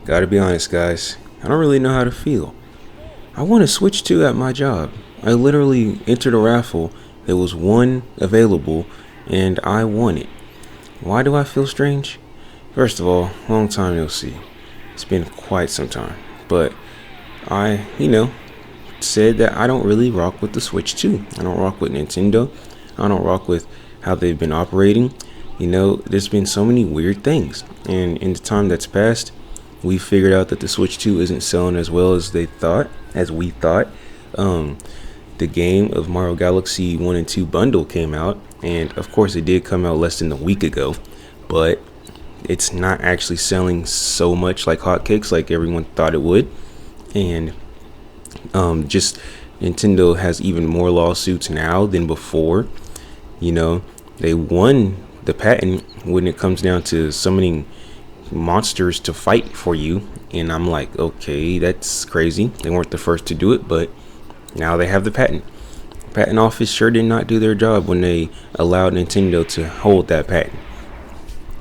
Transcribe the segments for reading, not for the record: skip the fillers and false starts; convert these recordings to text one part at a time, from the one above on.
Gotta be honest, guys. I don't really know how to feel. I won a Switch 2 at my job. I literally entered a raffle. There was one available, and I won it. Why do I feel strange? First of all, long time no see. It's been quite some time. But I said that I don't really rock with the Switch 2. I don't rock with Nintendo. I don't rock with how they've been operating. There's been so many weird things. And in the time that's passed, we figured out that the Switch 2 isn't selling as well as we thought. The game of Mario Galaxy 1 and 2 bundle came out, and of course it did come out less than a week ago, but it's not actually selling so much like hotcakes like everyone thought it would. And just Nintendo has even more lawsuits now than before. They won the patent when it comes down to summoning monsters to fight for you, and I'm like, okay, that's crazy. They weren't the first to do it, but now they have the patent office sure did not do their job when they allowed Nintendo to hold that patent.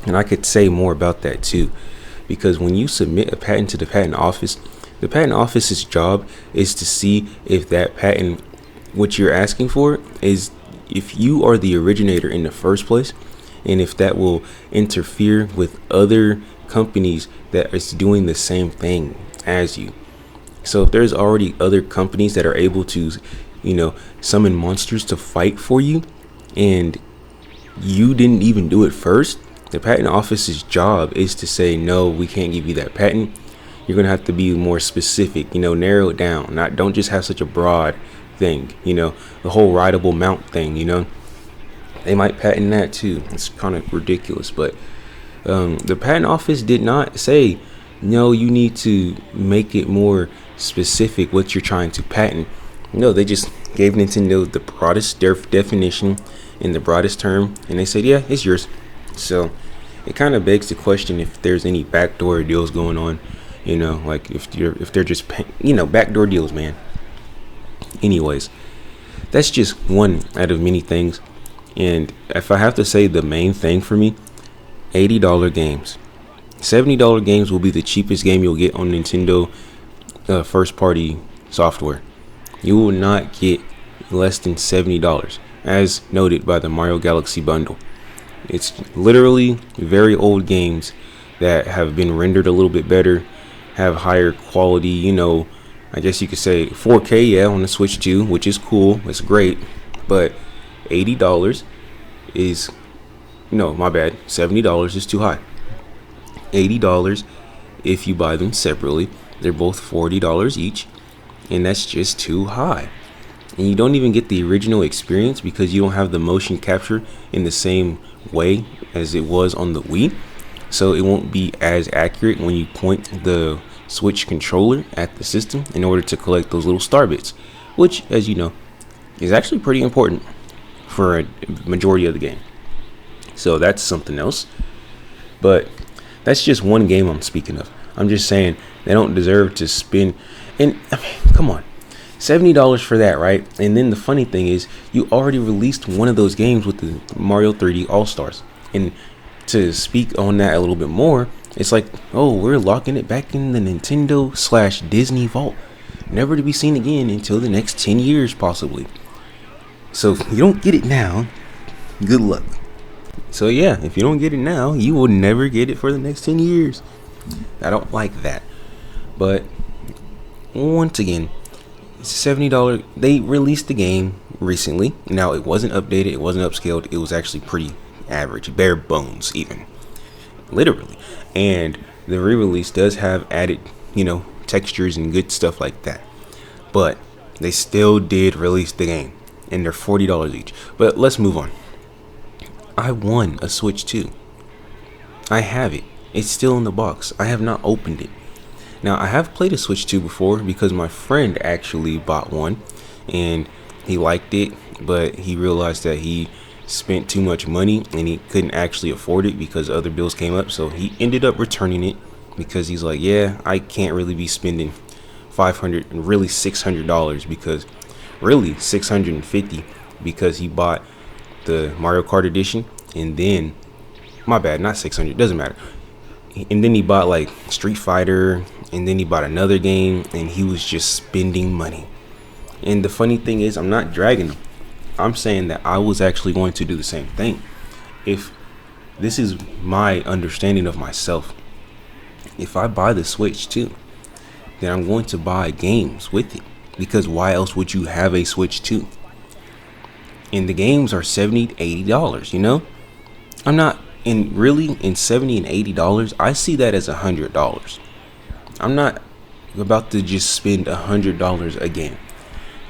And I could say more about that too, because when you submit a patent to the patent office's job is to see if that patent, what you're asking for, is if you are the originator in the first place, and if that will interfere with other companies that is doing the same thing as you. So if there's already other companies that are able to, summon monsters to fight for you, and you didn't even do it first, the patent office's job is to say, no, we can't give you that patent. You're going to have to be more specific, narrow it down. Don't just have such a broad thing, the whole rideable mount thing, They might patent that too. It's kind of ridiculous, but the patent office did not say, no, you need to make it more specific what you're trying to patent. No, they just gave Nintendo the broadest definition in the broadest term, and they said, yeah, it's yours. So it kind of begs the question if there's any backdoor deals going on, like if they're just, backdoor deals, man. Anyways, that's just one out of many things. And if I have to say the main thing for me, $80 games. $70 games will be the cheapest game you'll get on Nintendo first party software. You will not get less than $70, as noted by the Mario Galaxy bundle. It's literally very old games that have been rendered a little bit better, have higher quality, I guess you could say 4K, yeah, on the Switch 2, which is cool, it's great, but $80 is, no, my bad, $70 is too high. $80 if you buy them separately. They're both $40 each, and that's just too high. And you don't even get the original experience because you don't have the motion capture in the same way as it was on the Wii, so it won't be as accurate when you point the Switch controller at the system in order to collect those little star bits, which, as you know, is actually pretty important for a majority of the game. So that's something else, but that's just one game I'm speaking of. I'm just saying they don't deserve to spend, and I mean, come on, $70 for that, right? And then the funny thing is, you already released one of those games with the Mario 3D All-Stars. And to speak on that a little bit more, it's like, oh, we're locking it back in the Nintendo/Disney vault, never to be seen again until the next 10 years, possibly. So if you don't get it now, good luck. So yeah, if you don't get it now, you will never get it for the next 10 years. I don't like that. But once again, it's $70. They released the game recently. Now, it wasn't updated, it wasn't upscaled, it was actually pretty average, bare bones even, literally. And the re-release does have added, textures and good stuff like that. But they still did release the game, and they're $40 each. But let's move on. I won a Switch 2. I have it. It's still in the box. I have not opened it. Now, I have played a Switch 2 before because my friend actually bought one and he liked it, but he realized that he spent too much money and he couldn't actually afford it because other bills came up. So he ended up returning it because he's like, yeah, I can't really be spending $500 and really $600 because really $650 because he bought the Mario Kart edition, and then, my bad, not 600, doesn't matter. and then he bought like Street Fighter, and then he bought another game, and he was just spending money. And the funny thing is, I'm not dragging him. I'm saying that I was actually going to do the same thing. If this is my understanding of myself, if I buy the Switch 2, then I'm going to buy games with it, because why else would you have a Switch 2? And the games are $70 to $80, you know? I'm not in $70 and $80, I see that as $100. I'm not about to just spend $100 a game.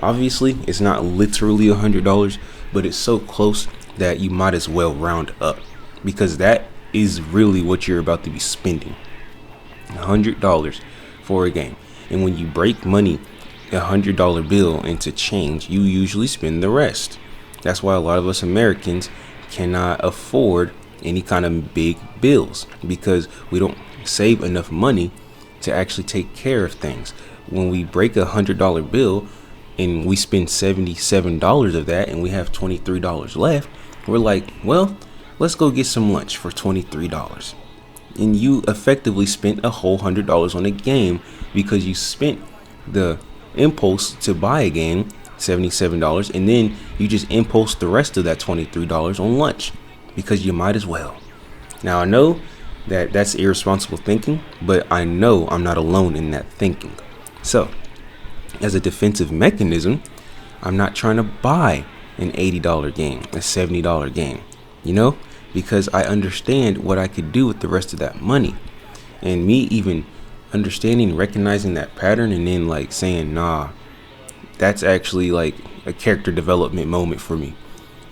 Obviously, it's not literally $100, but it's so close that you might as well round up, because that is really what you're about to be spending. $100 for a game. And when you break money, $100 bill into change, you usually spend the rest. That's why a lot of us Americans cannot afford any kind of big bills, because we don't save enough money to actually take care of things. When we break $100 bill and we spend $77 of that, and we have $23 left, we're like, well, let's go get some lunch for $23. And you effectively spent a whole $100 on a game, because you spent the impulse to buy a game, $77, and then you just impulse the rest of that $23 on lunch, because you might as well. Now, I know that that's irresponsible thinking, but I know I'm not alone in that thinking. So, as a defensive mechanism, I'm not trying to buy an $80 game, a $70 game, you know, because I understand what I could do with the rest of that money. And me even understanding, recognizing that pattern, and then like saying, nah, that's actually like a character development moment for me.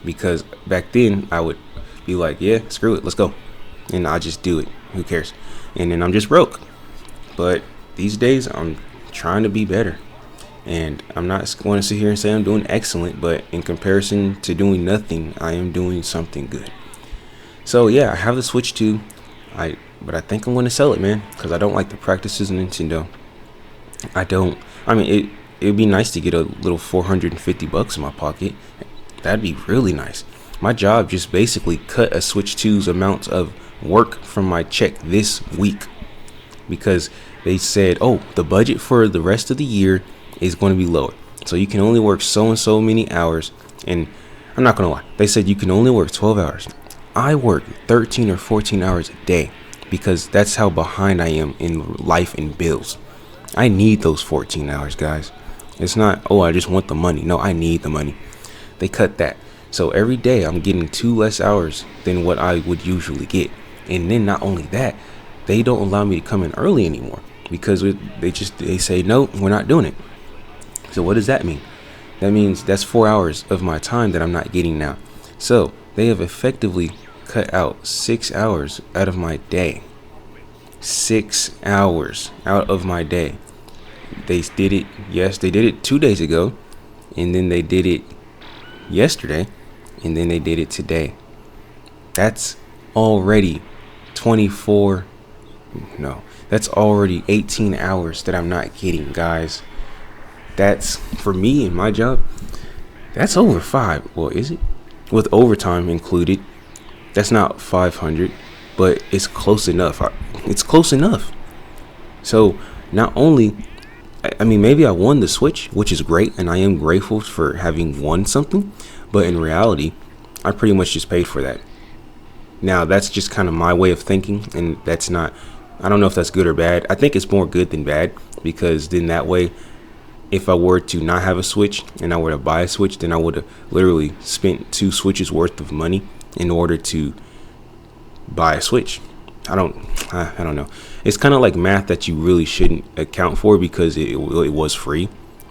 Because back then I would be like, yeah, screw it, let's go. And I just do it. Who cares? And then I'm just broke. But these days I'm trying to be better. And I'm not going to sit here and say I'm doing excellent, but in comparison to doing nothing, I am doing something good. So yeah, I have the Switch 2. But I think I'm going to sell it, man, because I don't like the practices of Nintendo. It'd be nice to get a little $450 in my pocket. That'd be really nice. My job just basically cut a Switch 2's amount of work from my check this week, because they said, oh, the budget for the rest of the year is going to be lower, so you can only work so and so many hours. And I'm not going to lie, they said you can only work 12 hours. I work 13 or 14 hours a day, because that's how behind I am in life and bills. I need those 14 hours, guys. It's not, oh, I just want the money. No, I need the money. They cut that. So every day I'm getting 2 less hours than what I would usually get. And then not only that, they don't allow me to come in early anymore, because they say, no, we're not doing it. So what does that mean? That means that's 4 hours of my time that I'm not getting now. So they have effectively cut out 6 hours out of my day. 6 hours out of my day. They did it. Yes, they did it 2 days ago, and then they did it yesterday, and then they did it today. That's already 24. No, that's already 18 hours that I'm not getting, guys. That's, for me and my job, that's over 5. Well, is it? With overtime included, that's not 500, but it's close enough. It's close enough. So not only, maybe I won the Switch, which is great, and I am grateful for having won something, but in reality, I pretty much just paid for that. Now, that's just kind of my way of thinking, and that's not, I don't know if that's good or bad. I think it's more good than bad, because then that way, if I were to not have a Switch and I were to buy a Switch, then I would have literally spent 2 Switches worth of money in order to buy a Switch. I don't know. It's kind of like math that you really shouldn't account for, because it was free.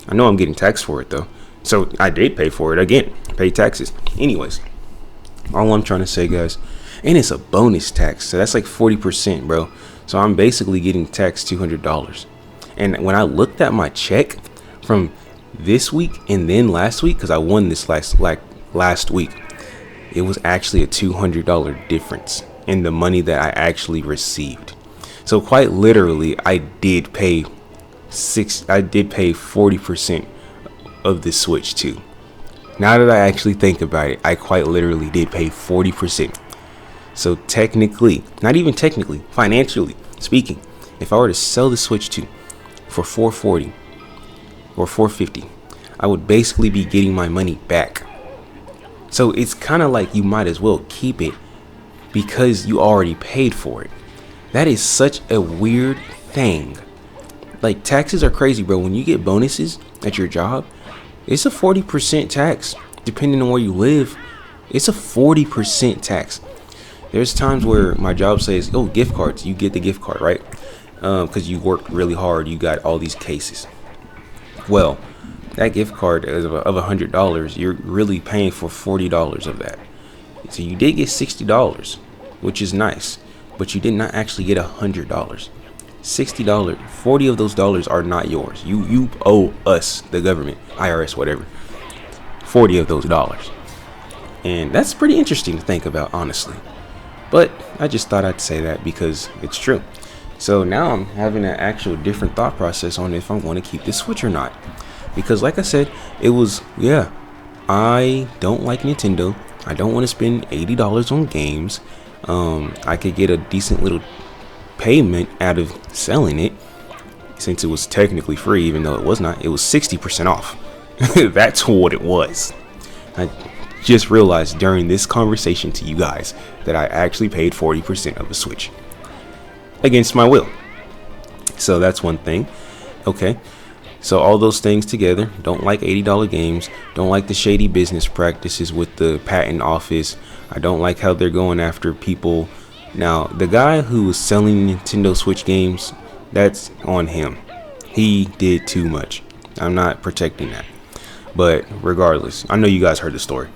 I know I'm getting taxed for it though, so I did pay for it again. Pay taxes. Anyways, all I'm trying to say, guys, and it's a bonus tax, so that's like 40%, bro. So I'm basically getting taxed $200. And when I looked at my check from this week and then last week, because I won this last week, it was actually a $200 difference in the money that I actually received. So quite literally, I did pay 40% of the Switch 2. Now that I actually think about it, I quite literally did pay 40%. So technically, not even technically, financially speaking, if I were to sell the Switch 2 for 440 or 450, I would basically be getting my money back. So it's kind of like you might as well keep it because you already paid for it. That is such a weird thing. Like, taxes are crazy, bro. When you get bonuses at your job, it's a 40% tax. Depending on where you live, it's a 40% tax. There's times where my job says, oh, gift cards, you get the gift card, right? Because you worked really hard, you got all these cases. Well, that gift card of $100, you're really paying for $40 of that. So you did get $60, which is nice, but you did not actually get $100. $60, 40 of those dollars are not yours. You owe us, the government, IRS, whatever, 40 of those dollars. And that's pretty interesting to think about, honestly. But I just thought I'd say that because it's true. So now I'm having an actual different thought process on if I want to keep this Switch or not. Because like I said, it was, I don't like Nintendo. I don't want to spend $80 on games. I could get a decent little payment out of selling it, since it was technically free, even though it was not. It was 60% off. That's what it was. I just realized during this conversation to you guys that I actually paid 40% of a Switch against my will. So that's one thing. Okay, so all those things together, don't like $80 games, don't like the shady business practices with the patent office. I don't like how they're going after people. Now, the guy who was selling Nintendo Switch games, that's on him. He did too much. I'm not protecting that. But regardless, I know you guys heard the story.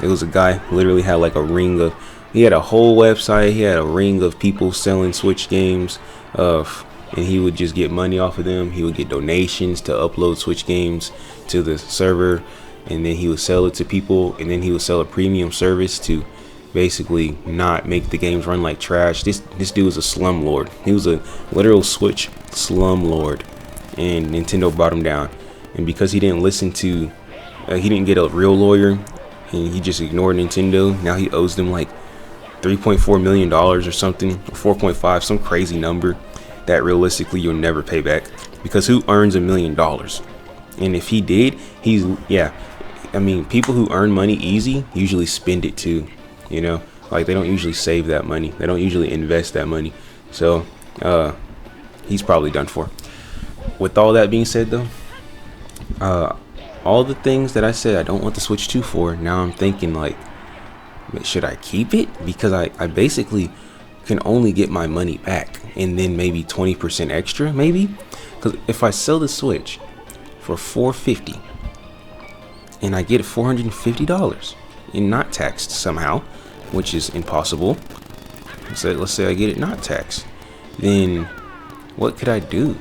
It was a guy who literally had like a ring of, he had a whole website, he had a ring of people selling Switch games, and he would just get money off of them. He would get donations to upload Switch games to the server, and then he would sell it to people, and then he would sell a premium service to basically not make the games run like trash. This dude was a slumlord. He was a literal Switch slumlord, and Nintendo brought him down. And because he didn't listen to, he didn't get a real lawyer, and he just ignored Nintendo. Now he owes them like $3.4 million or something, or 4.5, some crazy number that realistically you'll never pay back, because who earns $1 million? And if he did, he's, I mean, people who earn money easy usually spend it too, you know, like they don't usually save that money, they don't usually invest that money. So he's probably done for. With all that being said though, all the things that I said I don't want the Switch 2 for, now I'm thinking like, should I keep it? Because I basically can only get my money back and then maybe 20% extra, maybe. Because if I sell the Switch for $450 and I get $450 and not taxed somehow, which is impossible. Let's say I get it not taxed, then what could I do?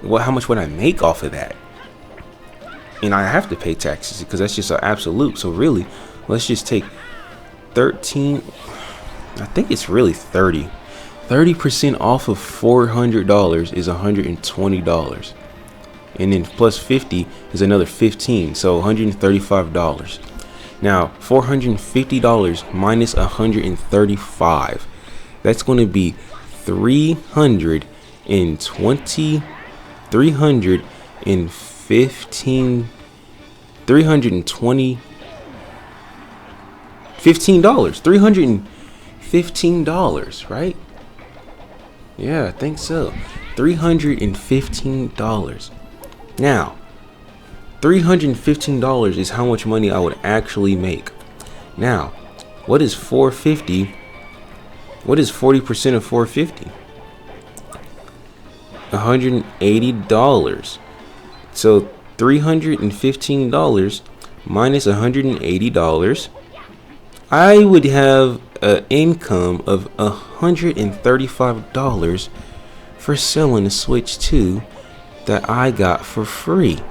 How much would I make off of that? And I have to pay taxes because that's just an absolute. So really, let's just take 13, I think it's really 30% off of $400 is $120, and then plus 50 is another 15, so $135. Now $450 minus 135, that's going to be $320 $315, right? Yeah, I think so. $315. Now, $315 is how much money I would actually make. Now, what is 450? What is 40% of 450? $180. So $315 minus $180, I would have an income of $135 for selling a Switch 2 that I got for free.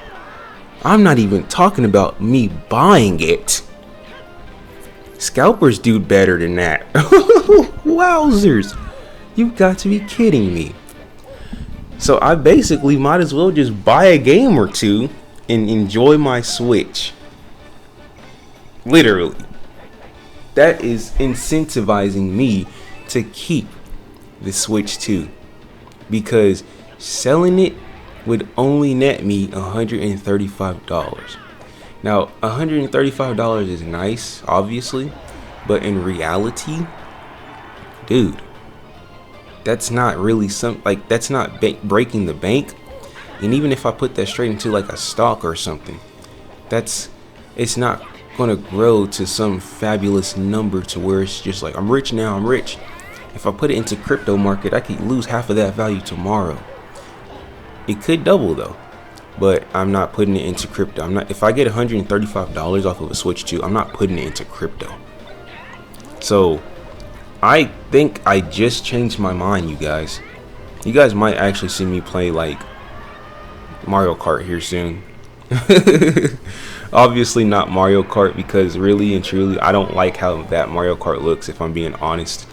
I'm not even talking about me buying it. Scalpers do better than that. Wowzers, you've got to be kidding me. So I basically might as well just buy a game or two and enjoy my Switch. Literally. that is incentivizing me to keep the Switch 2, because selling it would only net me $135. Now, $135 is nice, obviously, but in reality, dude, that's not really that's not breaking the bank. And even if I put that straight into like a stock or something, it's not gonna grow to some fabulous number to where it's just like, I'm rich now, I'm rich. If I put it into crypto market, I could lose half of that value tomorrow. It could double though, but I'm not putting it into crypto. If I get $135 off of a Switch 2, I'm not putting it into crypto. So I think I just changed my mind, you guys. You guys might actually see me play like Mario Kart here soon. Obviously not Mario Kart, because really and truly I don't like how that Mario Kart looks, if I'm being honest.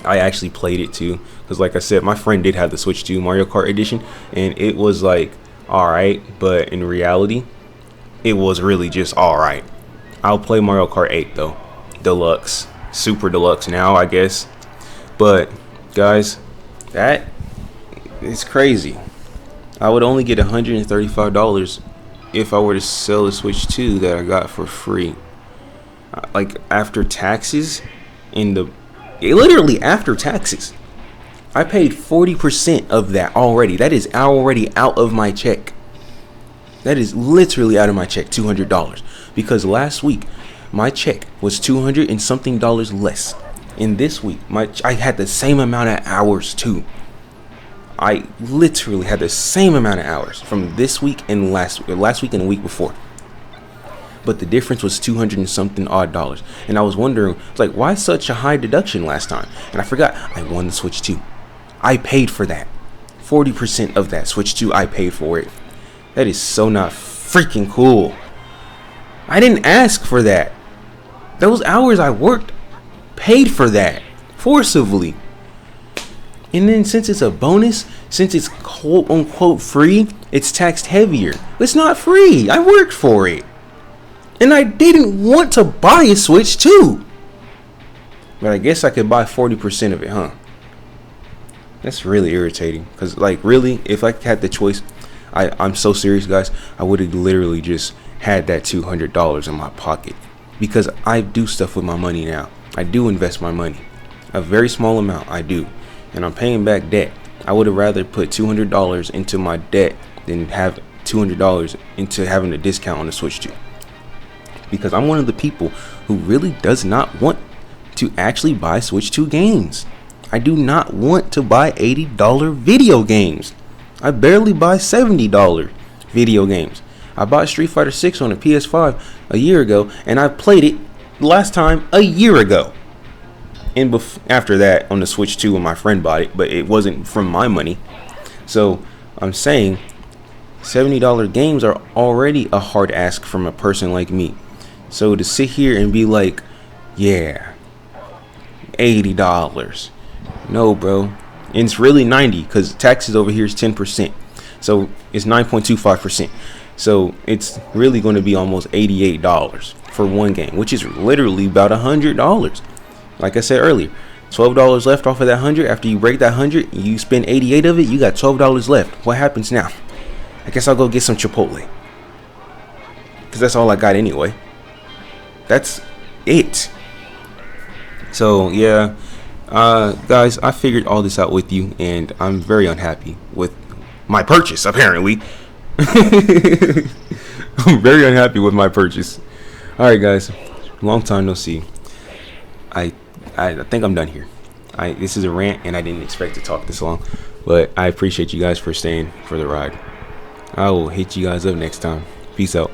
I actually played it too, because like I said, my friend did have the Switch 2 Mario Kart edition, and it was like alright, but in reality it was really just alright. I'll play Mario Kart 8 though, deluxe, super deluxe now, I guess. But guys, that is crazy. I would only get $135 if I were to sell the Switch 2 that I got for free. Like after taxes, literally after taxes, I paid 40% of that already. That is already out of my check. That is literally out of my check, $200. Because last week my check was $200 and something less. And this week I had the same amount of hours too. I literally had the same amount of hours from this week and last week and the week before. But the difference was $200 and something odd. And I was wondering, like, why such a high deduction last time? And I forgot, I won the Switch 2. I paid for that. 40% of that Switch 2, I paid for it. That is so not freaking cool. I didn't ask for that. Those hours I worked paid for that forcibly. And then since it's a bonus, since it's quote unquote free, it's taxed heavier. It's not free. I worked for it. And I didn't want to buy a Switch 2. But I guess I could buy 40% of it, huh? That's really irritating. Because, like, really, if I had the choice, I'm so serious, guys, I would have literally just had that $200 in my pocket. Because I do stuff with my money now. I do invest my money. A very small amount, I do. And I'm paying back debt. I would have rather put $200 into my debt than have $200 into having a discount on the Switch 2. Because I'm one of the people who really does not want to actually buy Switch 2 games. I do not want to buy $80 video games. I barely buy $70 video games. I bought Street Fighter 6 on the PS5 a year ago, and I played it last time a year ago. And after that on the Switch 2 when my friend bought it, but it wasn't from my money. So I'm saying $70 games are already a hard ask from a person like me. So to sit here and be like, yeah, $80. No, bro. And it's really 90 because taxes over here is 10%. So it's 9.25%. So it's really going to be almost $88 for one game, which is literally about $100. Like I said earlier, $12 left off of that 100. After you break that 100, you spend 88 of it, you got $12 left. What happens now? I guess I'll go get some Chipotle, because that's all I got anyway. That's it. So yeah, guys, I figured all this out with you, and I'm very unhappy with my purchase, apparently. I'm very unhappy with my purchase. Alright guys, long time no see. I think I'm done here. This is a rant, and I didn't expect to talk this long, but I appreciate you guys for staying for the ride. I will hit you guys up next time. Peace out.